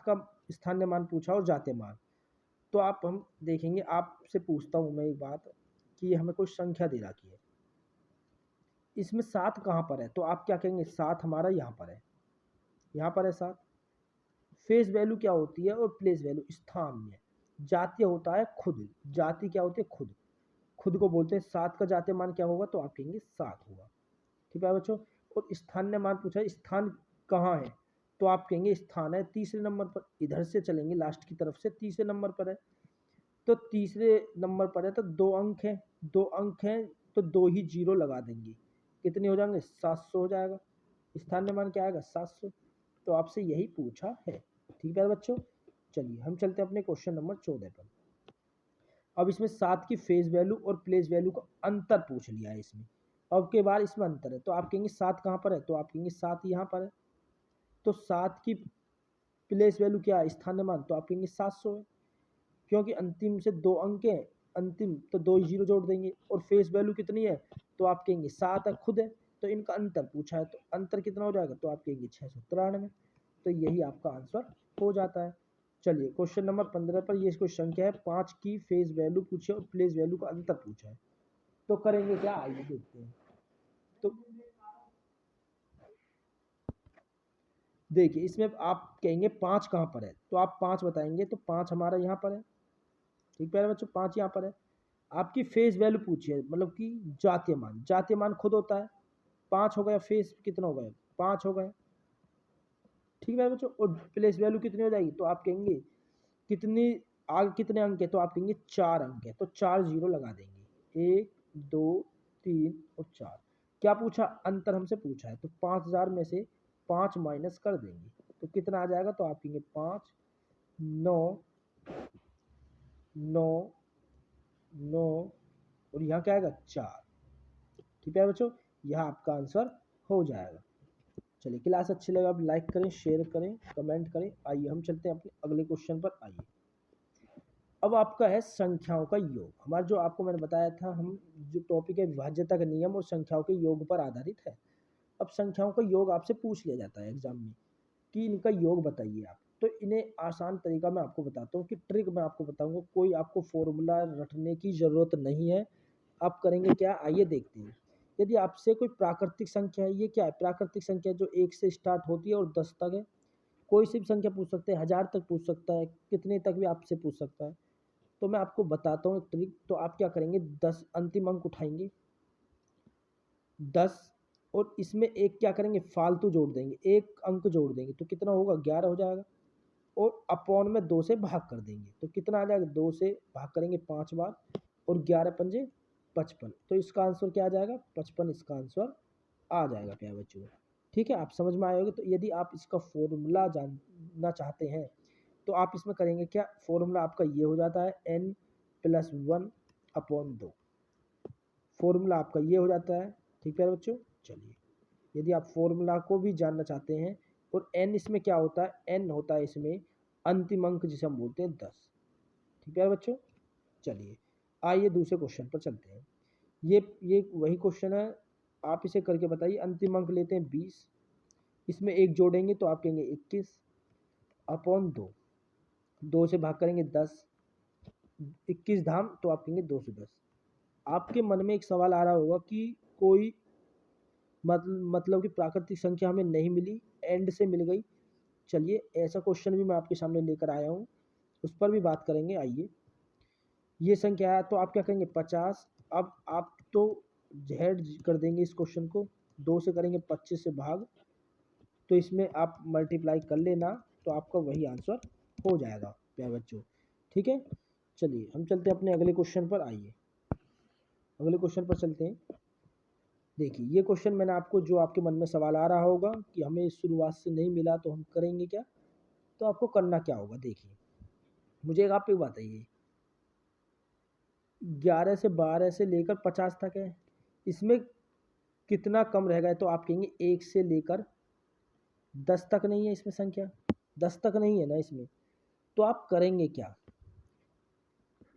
का स्थानीय मान पूछा और जातीय मान। तो आप हम देखेंगे, आपसे पूछता हूँ मैं एक बात कि हमें कोई संख्या दे रखी है, इसमें 7 कहाँ पर है, तो आप क्या कहेंगे 7 हमारा यहाँ पर है, यहाँ पर है 7। फेस वैल्यू क्या होती है और प्लेस वैल्यू स्थानीय। जातीय होता है खुद, जाति क्या होती है खुद, खुद को बोलते हैं। 7 का जातीय मान क्या होगा, तो आप कहेंगे 7 होगा। ठीक है बच्चों। और स्थानीय मान पूछा है, स्थान कहाँ है, तो आप कहेंगे स्थान है तीसरे नंबर पर। इधर से चलेंगे लास्ट की तरफ से, तीसरे नंबर पर है, तो तीसरे नंबर पर है तो 2 अंक है, 2 अंक हैं तो 2 ही जीरो लगा देंगे, कितने हो जाएंगे 700 हो जाएगा। स्थानीय मान क्या आएगा 700। तो आपसे यही पूछा है। ठीक है बच्चों। चलिए हम चलते हैं अपने क्वेश्चन नंबर 14 पर। अब इसमें 7 की फेस वैल्यू और प्लेस वैल्यू का अंतर पूछ लिया है इसमें। अब के बाद इसमें अंतर है, तो आप कहेंगे 7 कहाँ पर है, तो आप कहेंगे 7 यहाँ पर है। तो 7 की प्लेस वैल्यू क्या है स्थानीय मान, तो आप कहेंगे 700 है, क्योंकि अंतिम से 2 अंक है, अंतिम तो 2 जीरो जोड़ देंगे। और फेस वैल्यू कितनी है, तो आप कहेंगे 7 है खुद है, तो इनका अंतर पूछा है, तो अंतर कितना हो जाएगा, तो आप कहेंगे 693। तो यही आपका आंसर हो जाता है। चलिए क्वेश्चन नंबर 15 पर ये क्वेश्चन क्या है, 5 की फेस वैल्यू पूछी और प्लेस वैल्यू का अंतर पूछा है, तो करेंगे क्या, आइए देखते हैं। तो देखिए इसमें आप कहेंगे 5 कहाँ पर है, तो आप 5 बताएंगे, तो 5 हमारा यहाँ पर है। ठीक प्यारे बच्चों, 5 यहाँ पर है। आपकी फेस वैल्यू पूछी है, मतलब कि जातीय मान, जातीय मान खुद होता है। 5 हो गया, फेस कितना हो गया 5 हो गए। ठीक है बच्चों। और प्लेस वैल्यू कितनी हो जाएगी, तो आप कहेंगे कितनी, आगे कितने अंक है, तो आप कहेंगे 4 अंक है, तो 4 जीरो लगा देंगे, 1, 2, 3 और 4। क्या पूछा, अंतर हमसे पूछा है, तो 5000 में से 5 माइनस कर देंगे, तो कितना आ जाएगा, तो आप कहेंगे 5, 9, 9, 9 और यहाँ क्या आएगा 4। ठीक है बच्चों, यह आपका आंसर हो जाएगा। चलिए क्लास अच्छी लगा आप लाइक करें, शेयर करें, कमेंट करें। आइए हम चलते हैं अपने अगले क्वेश्चन पर। आइए अब आपका है संख्याओं का योग। हमारा जो आपको मैंने बताया था, हम जो टॉपिक है विभाज्यता का नियम और संख्याओं के योग पर आधारित है। अब संख्याओं का योग आपसे पूछ लिया जाता है एग्जाम में कि इनका योग बताइए आप। तो इन्हें आसान तरीका मैं आपको बताता हूँ, कि ट्रिक मैं आपको बताऊंगा, कोई आपको फॉर्मूला रटने की ज़रूरत नहीं है। आप करेंगे क्या, आइए देखते हैं। यदि आपसे कोई प्राकृतिक संख्या है, ये क्या है, प्राकृतिक संख्या जो 1 से स्टार्ट होती है और 10 तक है। कोई सी भी संख्या पूछ सकते हैं, 1000 तक पूछ सकता है, कितने तक भी आपसे पूछ सकता है। तो मैं आपको बताता हूँ एक ट्रिक। तो आप क्या करेंगे, 10 अंतिम अंक उठाएंगे, 10, और इसमें एक क्या करेंगे फालतू जोड़ देंगे, एक अंक जोड़ देंगे, तो कितना होगा 11 हो जाएगा। और अपॉन में 2 से भाग कर देंगे, तो कितना आ जाएगा, 2 से भाग करेंगे 5 बार, और 11 पंजे 55। तो इसका आंसर क्या आ जाएगा 55, इसका आंसर आ जाएगा प्यारे बच्चों। ठीक है, आप समझ में आए होंगे। तो यदि आप इसका फॉर्मूला जानना चाहते हैं, तो आप इसमें करेंगे क्या, फॉर्मूला आपका ये हो जाता है n+1/2। फॉर्मूला आपका ये हो जाता है। ठीक है बच्चों। चलिए यदि आप फॉर्मूला को भी जानना चाहते हैं, और n इसमें क्या होता है, n होता है इसमें अंतिम अंक जिसे हम बोलते हैं 10। ठीक है बच्चों। चलिए आइए दूसरे क्वेश्चन पर चलते हैं। ये वही क्वेश्चन है, आप इसे करके बताइए। अंतिम अंक लेते हैं 20, इसमें एक जोड़ेंगे तो आप कहेंगे 21 अपॉन 2, 2 से भाग करेंगे 10, 21 धाम तो आप कहेंगे 210। आपके मन में एक सवाल आ रहा होगा कि कोई मतलब कि प्राकृतिक संख्या हमें नहीं मिली, एंड से मिल गई। चलिए ऐसा क्वेश्चन भी मैं आपके सामने लेकर आया हूँ, उस पर भी बात करेंगे। आइए ये संख्या है, तो आप क्या करेंगे 50। अब आप तो जेड कर देंगे इस क्वेश्चन को, 2 से करेंगे 25 से भाग, तो इसमें आप मल्टीप्लाई कर लेना, तो आपका वही आंसर हो जाएगा प्यारे बच्चों। ठीक है। चलिए हम चलते हैं अपने अगले क्वेश्चन पर। आइए अगले क्वेश्चन पर चलते हैं। देखिए ये क्वेश्चन मैंने आपको, जो आपके मन में सवाल आ रहा होगा कि हमें शुरुआत से नहीं मिला तो हम करेंगे क्या, तो आपको करना क्या होगा। देखिए मुझे एक आप एक बताइए, 11 से 12 से लेकर 50 तक है, इसमें कितना कम रहेगा, तो आप कहेंगे 1 से लेकर 10 तक नहीं है इसमें संख्या, 10 तक नहीं है ना इसमें, तो आप करेंगे क्या।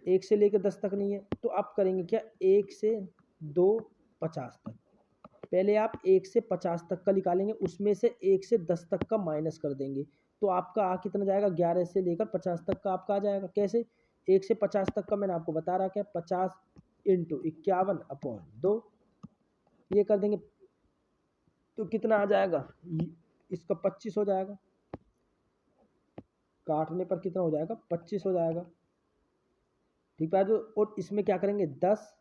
1 से लेकर 10 तक नहीं है तो आप करेंगे क्या, 1 से 2 50 तक। पहले आप 1 से 50 तक का निकालेंगे, उसमें से 1 से 10 तक का माइनस कर देंगे, तो आपका आ कितना जाएगा, 11 से लेकर 50 तक का आपका आ जाएगा। कैसे, 1 से 50 तक का मैंने आपको बता रहा क्या, 50 इंटू 51/2, ये कर देंगे तो कितना आ जाएगा, इसका 25 हो जाएगा, काटने पर कितना हो जाएगा, 25 हो जाएगा। ठीक है, और इसमें क्या करेंगे, 10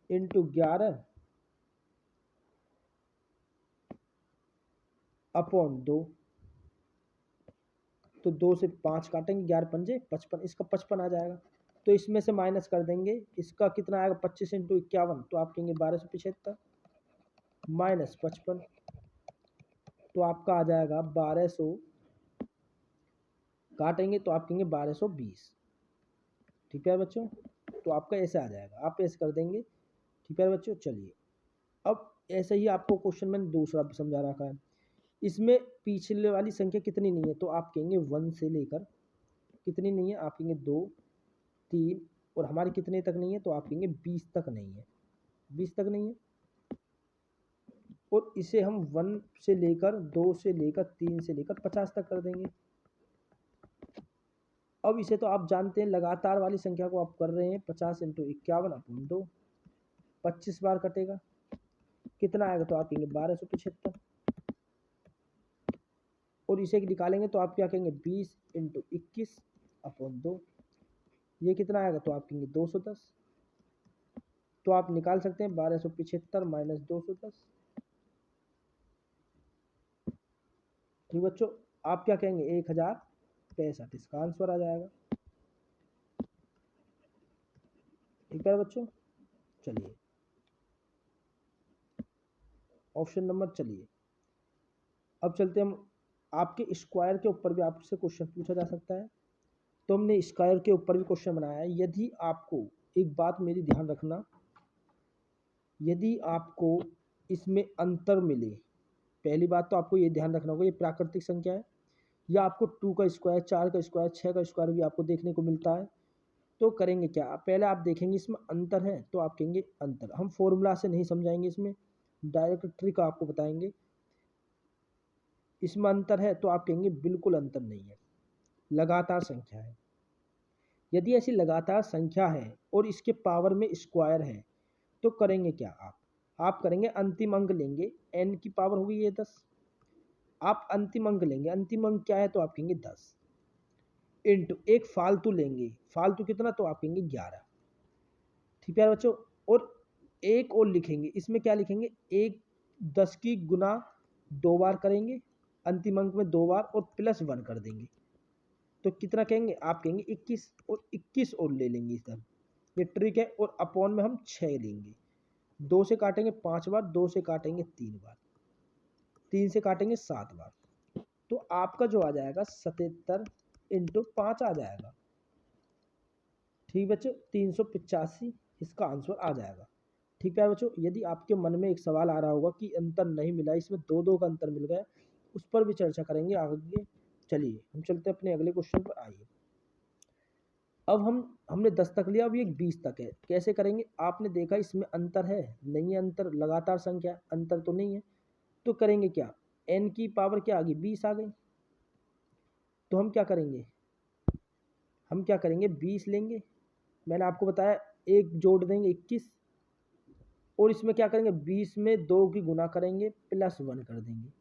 इंटू 11/2, तो 2 से 5 काटेंगे, 11 पंजे 55, इसका 55 आ जाएगा। तो इसमें से माइनस कर देंगे, इसका कितना आएगा, 25 इंटू 51, तो आप कहेंगे 1275 माइनस 55, तो आपका आ जाएगा 1200, काटेंगे तो आप कहेंगे 1220। ठीक है बच्चों, तो आपका ऐसे आ जाएगा, आप ऐसे कर देंगे। ठीक है बच्चों, चलिए अब ऐसे ही आपको क्वेश्चन मैंने दूसरा भी समझा रखा है, इसमें पिछले वाली संख्या कितनी नहीं है, तो आप कहेंगे 1 से लेकर कितनी नहीं है, आप कहेंगे 2 3, और हमारे कितने तक नहीं है, तो आप कहेंगे 20 तक नहीं है, 20 तक नहीं है। और इसे हम 1 से लेकर 2 से लेकर 3 से लेकर 50 तक कर देंगे। अब इसे तो आप जानते हैं, लगातार वाली संख्या को आप कर रहे हैं, 50 इंटू 51/2, 25 बार कटेगा, कितना आएगा, तो आप कहेंगे 1275। और इसे निकालेंगे तो आप क्या कहेंगे, 20 इंटू 21/2, ये कितना आएगा, तो आप कहेंगे 210। तो आप निकाल सकते हैं 1275 माइनस 210। ठीक बच्चों, आप क्या कहेंगे, 1065, इसका आंसर आ जाएगा। ठीक है बच्चों, चलिए ऑप्शन नंबर, चलिए अब चलते हम, आपके स्क्वायर के ऊपर भी आपसे क्वेश्चन पूछा जा सकता है, तो हमने स्क्वायर के ऊपर भी क्वेश्चन बनाया है। यदि आपको, एक बात मेरी ध्यान रखना, यदि आपको इसमें अंतर मिले, पहली बात तो आपको ये ध्यान रखना होगा, ये प्राकृतिक संख्या है, या आपको 2 का स्क्वायर, 4 का स्क्वायर, 6 का स्क्वायर भी आपको देखने को मिलता है, तो करेंगे क्या, पहले आप देखेंगे इसमें अंतर है, तो आप कहेंगे अंतर, हम फॉर्मूला से नहीं समझाएंगे, इसमें डायरेक्ट ट्रिक आपको बताएंगे। इसमें अंतर है तो आप कहेंगे बिल्कुल अंतर नहीं है, लगातार संख्या है। यदि ऐसी लगातार संख्या है और इसके पावर में स्क्वायर है, तो करेंगे क्या, आप करेंगे अंतिम अंक लेंगे, n की पावर होगी ये 10, आप अंतिम अंक लेंगे, अंतिम अंक क्या है, तो आप कहेंगे 10 इंटू एक फालतू लेंगे, फालतू कितना, तो आप कहेंगे 11। ठीक है बच्चों, और एक और लिखेंगे, इसमें क्या लिखेंगे, एक 10 की गुना 2 बार करेंगे, अंतिम अंक में 2 बार, और +1 कर देंगे, तो कितना कहेंगे, आप कहेंगे 21, और 21 और ले लेंगे इधर, ये ट्रिक है। और अपॉन में हम 6 लेंगे, 2 से काटेंगे 5 बार, 2 से काटेंगे 3 बार, 3 से काटेंगे 7 बार, तो आपका जो आ जाएगा 77 इंटू 5 आ जाएगा। ठीक बच्चों, 385 इसका आंसर आ जाएगा। ठीक है बच्चों, यदि आपके मन में एक सवाल आ रहा होगा कि अंतर नहीं मिला, इसमें 2 का अंतर मिल गया, उस पर भी चर्चा करेंगे आगे। चलिए हम चलते हैं अपने अगले क्वेश्चन पर। आइए अब हमने 10 तक लिया, अब ये 20 तक है, कैसे करेंगे, आपने देखा इसमें अंतर है, नहीं है अंतर, लगातार संख्या, अंतर तो नहीं है, तो करेंगे क्या, n की पावर क्या आ गई, 20 आ गई, तो हम क्या करेंगे, 20 लेंगे, मैंने आपको बताया एक जोड़ देंगे 21, और इसमें क्या करेंगे, 20 में 2 की गुना करेंगे, +1 कर देंगे,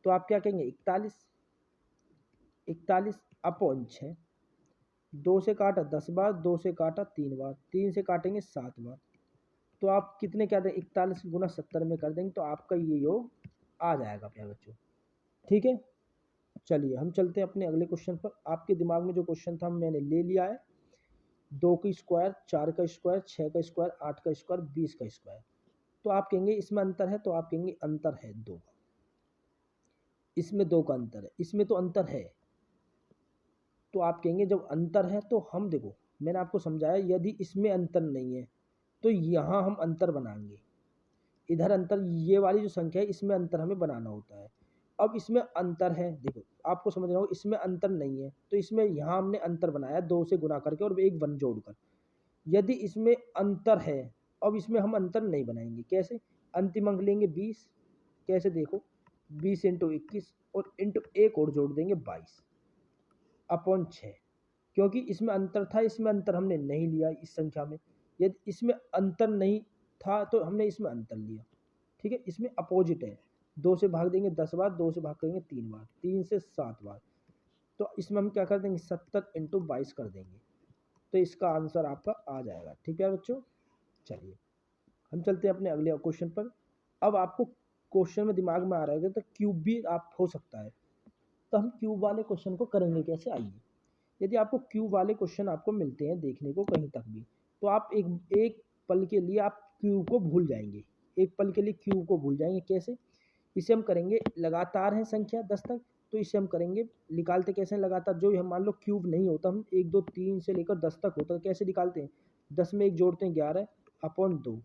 तो आप क्या कहेंगे, 41/6, 2 से काटा 10 बार, 2 से काटा 3 बार, 3 से काटेंगे 7 बार, तो आप कितने क्या दें, 41 गुना 70 में कर देंगे, तो आपका ये योग आ जाएगा प्यारे बच्चों। ठीक है, चलिए हम चलते हैं अपने अगले क्वेश्चन पर। आपके दिमाग में जो क्वेश्चन था मैंने ले लिया है। 2 का स्क्वायर, 4 का स्क्वायर, 6 का स्क्वायर, 8 का स्क्वायर, 20 का स्क्वायर। तो आप कहेंगे इसमें अंतर है, तो आप कहेंगे अंतर है 2 का। इसमें 2 का अंतर है, इसमें तो अंतर है। तो आप कहेंगे जब अंतर है तो हम देखो, मैंने आपको समझाया यदि इसमें अंतर नहीं है तो यहाँ हम अंतर बनाएंगे। इधर अंतर, ये वाली जो संख्या है इसमें अंतर हमें बनाना होता है। अब इसमें अंतर है, देखो आपको समझना होगा, इसमें अंतर नहीं है तो इसमें यहाँ हमने अंतर बनाया 2 से गुना करके और एक 1 जोड़कर। यदि इसमें अंतर है, अब इसमें हम अंतर नहीं बनाएंगे। कैसे? अंतिम अंक लेंगे 20। कैसे? देखो 20 इंटू 21 और इंटू एक और जोड़ देंगे 22 अपॉन 6। क्योंकि इसमें अंतर था, इसमें अंतर हमने नहीं लिया इस संख्या में। यदि इसमें अंतर नहीं था तो हमने इसमें अंतर लिया। ठीक है, इसमें अपोजिट है। 2 से भाग देंगे 10 बार, 2 से भाग करेंगे 3 बार, 3 से 7 बार। तो इसमें हम क्या कर देंगे 70 इंटू 22 कर देंगे। तो इसका आंसर आपका आ जाएगा। ठीक है बच्चों, चलिए हम चलते हैं अपने अगले क्वेश्चन पर। अब आपको क्वेश्चन में दिमाग में आ रहा है तो क्यूब भी आप हो सकता है, तो हम क्यूब वाले क्वेश्चन को करेंगे कैसे, आइए। यदि आपको क्यूब वाले क्वेश्चन आपको मिलते हैं देखने को कहीं तक भी, तो आप एक एक पल के लिए आप क्यूब को भूल जाएंगे। एक पल के लिए क्यूब को भूल जाएंगे। कैसे? इसे हम करेंगे, लगातार है संख्या 10 तक, तो इसे हम करेंगे, निकालते कैसे हैं लगातार। जो हम मान लो क्यूब नहीं होता, हम 1 2 3 से लेकर 10 तक होता है, कैसे निकालते हैं? 10 में 1 जोड़ते हैं 11 अपॉन 2,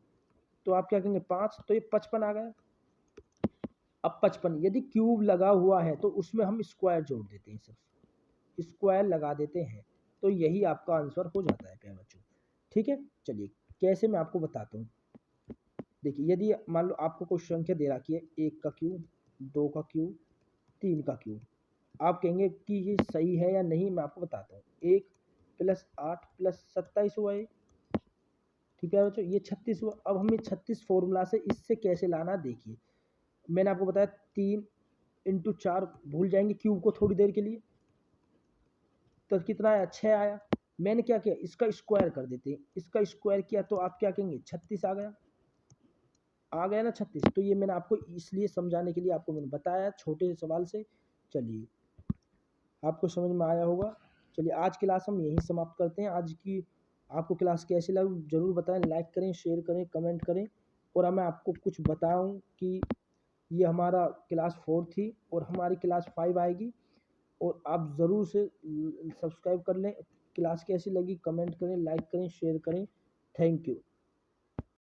तो आप क्या कहेंगे 5, तो ये 55 आ गया। अब 55 यदि क्यूब लगा हुआ है तो उसमें हम स्क्वायर जोड़ देते हैं, सिर्फ स्क्वायर लगा देते हैं, तो यही आपका आंसर हो जाता है प्यारे बच्चों। ठीक है, चलिए कैसे मैं आपको बताता हूँ। देखिए यदि मान लो आपको कोई संख्या दे रखी है 1 का क्यूब, 2 का क्यूब, 3 का क्यूब, आप कहेंगे कि ये सही है या नहीं, मैं आपको बताता हूँ। 1 + 8 + 27 हुआ ये। ठीक है बच्चों, ये 36 हुआ। अब हमें 36 फॉर्मूला से इससे कैसे लाना, देखिए मैंने आपको बताया 3 इंटू 4, भूल जाएंगे क्यूब को थोड़ी देर के लिए, तो कितना आया 6 आया। मैंने क्या किया, इसका स्क्वायर कर देते हैं। इसका स्क्वायर किया तो आप क्या कहेंगे 36 आ गया ना 36। तो ये मैंने आपको इसलिए समझाने के लिए आपको मैंने बताया छोटे से सवाल से। चलिए आपको समझ में आया होगा। चलिए आज क्लास हम यहीं समाप्त करते हैं। आज की आपको क्लास कैसी लगी ज़रूर बताएं, लाइक करें, शेयर करें, कमेंट करें। और मैं आपको कुछ बताऊं कि ये हमारा क्लास 4 थी और हमारी क्लास 5 आएगी, और आप ज़रूर से सब्सक्राइब कर लें। क्लास कैसी लगी कमेंट करें, लाइक करें, शेयर करें। Thank you.